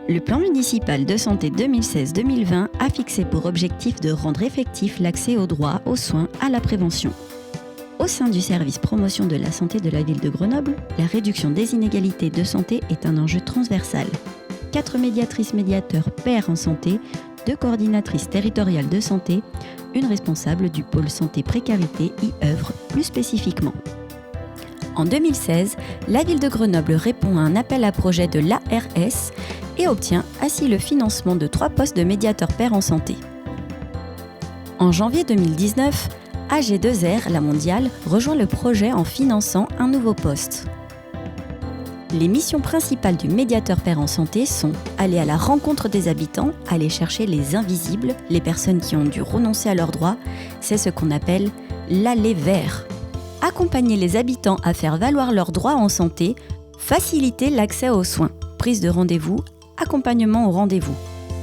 Le plan municipal de santé 2016-2020 a fixé pour objectif de rendre effectif l'accès aux droits, aux soins, à la prévention. Au sein du service promotion de la santé de la ville de Grenoble, la réduction des inégalités de santé est un enjeu transversal. 4 médiatrices médiateurs pairs en santé, 2 coordinatrices territoriales de santé, une responsable du pôle santé précarité y œuvre plus spécifiquement. En 2016, la ville de Grenoble répond à un appel à projet de l'ARS et obtient ainsi le financement de 3 postes de médiateurs pairs en santé. En janvier 2019, AG2R, la mondiale, rejoint le projet en finançant un nouveau poste. Les missions principales du médiateur pair en santé sont aller à la rencontre des habitants, aller chercher les invisibles, les personnes qui ont dû renoncer à leurs droits, c'est ce qu'on appelle l'aller vers. Accompagner les habitants à faire valoir leurs droits en santé, faciliter l'accès aux soins, prise de rendez-vous, accompagnement au rendez-vous.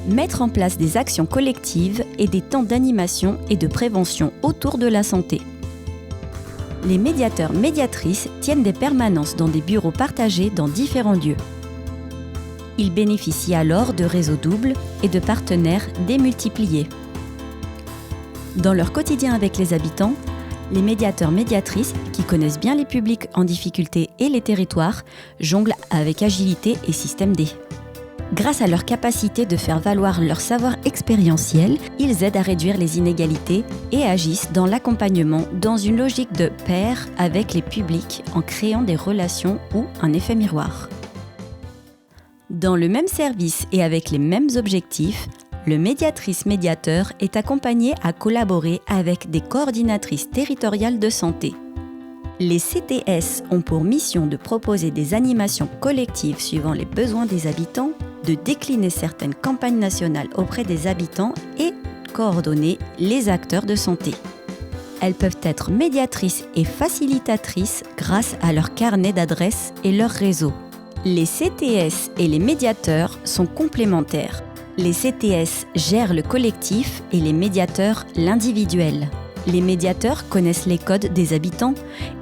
Mettre en place des actions collectives et des temps d'animation et de prévention autour de la santé. Les médiateurs-médiatrices tiennent des permanences dans des bureaux partagés dans différents lieux. Ils bénéficient alors de réseaux doubles et de partenaires démultipliés. Dans leur quotidien avec les habitants, les médiateurs-médiatrices, qui connaissent bien les publics en difficulté et les territoires, jonglent avec agilité et système D. Grâce à leur capacité de faire valoir leur savoir expérientiel, ils aident à réduire les inégalités et agissent dans l'accompagnement dans une logique de pair avec les publics en créant des relations ou un effet miroir. Dans le même service et avec les mêmes objectifs, le médiatrice-médiateur est accompagné à collaborer avec des coordinatrices territoriales de santé. Les CTS ont pour mission de proposer des animations collectives suivant les besoins des habitants, de décliner certaines campagnes nationales auprès des habitants et coordonner les acteurs de santé. Elles peuvent être médiatrices et facilitatrices grâce à leur carnet d'adresses et leur réseau. Les CTS et les médiateurs sont complémentaires. Les CTS gèrent le collectif et les médiateurs l'individuel. Les médiateurs connaissent les codes des habitants,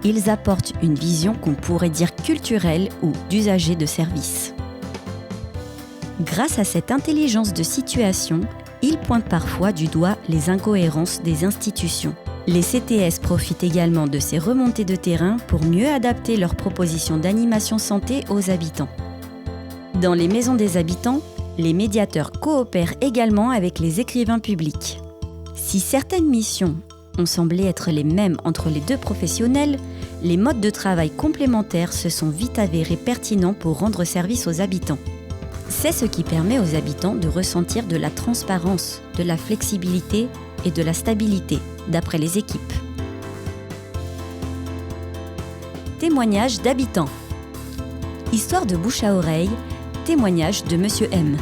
ils apportent une vision qu'on pourrait dire culturelle ou d'usager de service. Grâce à cette intelligence de situation, ils pointent parfois du doigt les incohérences des institutions. Les CTS profitent également de ces remontées de terrain pour mieux adapter leurs propositions d'animation santé aux habitants. Dans les maisons des habitants, les médiateurs coopèrent également avec les écrivains publics. Si certaines missions ont semblé être les mêmes entre les deux professionnels, les modes de travail complémentaires se sont vite avérés pertinents pour rendre service aux habitants. C'est ce qui permet aux habitants de ressentir de la transparence, de la flexibilité et de la stabilité, d'après les équipes. Témoignages d'habitants. Histoire de bouche à oreille, témoignage de Monsieur M.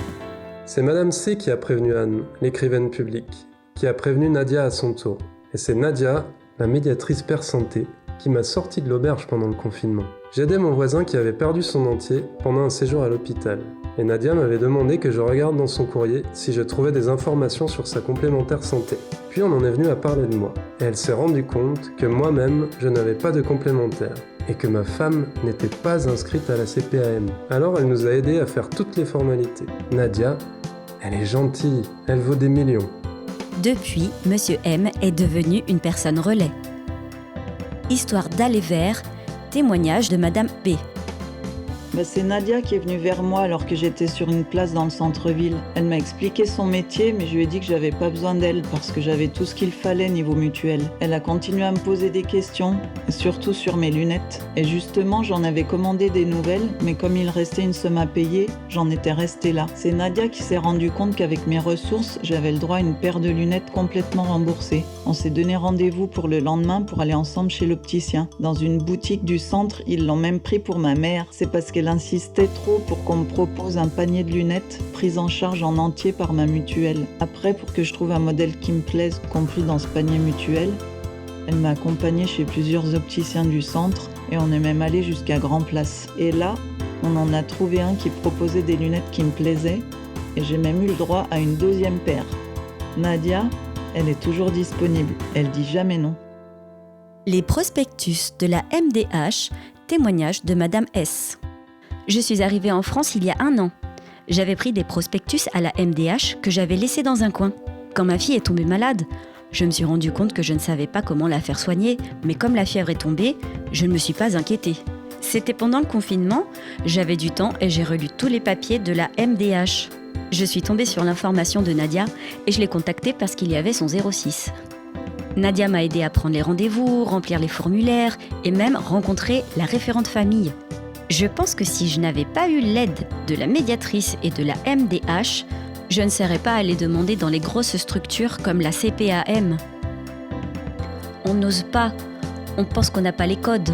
C'est Madame C qui a prévenu Anne, l'écrivaine publique, qui a prévenu Nadia à son tour. Et c'est Nadia, la médiatrice pair santé, qui m'a sorti de l'auberge pendant le confinement. J'aidais mon voisin qui avait perdu son dentier pendant un séjour à l'hôpital. Et Nadia m'avait demandé que je regarde dans son courrier si je trouvais des informations sur sa complémentaire santé. Puis on en est venu à parler de moi. Et elle s'est rendue compte que moi-même, je n'avais pas de complémentaire. Et que ma femme n'était pas inscrite à la CPAM. Alors elle nous a aidés à faire toutes les formalités. Nadia, elle est gentille, elle vaut des millions. Depuis, Monsieur M est devenu une personne relais. Histoire d'aller vers, témoignage de Madame B. C'est Nadia qui est venue vers moi alors que j'étais sur une place dans le centre-ville. Elle m'a expliqué son métier, mais je lui ai dit que j'avais pas besoin d'elle parce que j'avais tout ce qu'il fallait niveau mutuel. Elle a continué à me poser des questions, surtout sur mes lunettes. Et justement, j'en avais commandé des nouvelles, mais comme il restait une somme à payer, j'en étais restée là. C'est Nadia qui s'est rendue compte qu'avec mes ressources, j'avais le droit à une paire de lunettes complètement remboursée. On s'est donné rendez-vous pour le lendemain pour aller ensemble chez l'opticien. Dans une boutique du centre, ils l'ont même pris pour ma mère. C'est parce qu'elle insistait trop pour qu'on me propose un panier de lunettes prise en charge en entier par ma mutuelle. Après, pour que je trouve un modèle qui me plaise, compris dans ce panier mutuel, elle m'a accompagnée chez plusieurs opticiens du centre et on est même allé jusqu'à Grand Place. Et là, on en a trouvé un qui proposait des lunettes qui me plaisaient et j'ai même eu le droit à une deuxième paire. Nadia, elle est toujours disponible, elle dit jamais non. Les prospectus de la MDH, témoignage de Madame S. Je suis arrivée en France il y a 1 an. J'avais pris des prospectus à la MDH que j'avais laissés dans un coin. Quand ma fille est tombée malade, je me suis rendu compte que je ne savais pas comment la faire soigner, mais comme la fièvre est tombée, je ne me suis pas inquiétée. C'était pendant le confinement, j'avais du temps et j'ai relu tous les papiers de la MDH. Je suis tombée sur l'information de Nadia et je l'ai contactée parce qu'il y avait son 06. Nadia m'a aidée à prendre les rendez-vous, remplir les formulaires et même rencontrer la référente famille. Je pense que si je n'avais pas eu l'aide de la médiatrice et de la MDH, je ne serais pas allée demander dans les grosses structures comme la CPAM. On n'ose pas, on pense qu'on n'a pas les codes.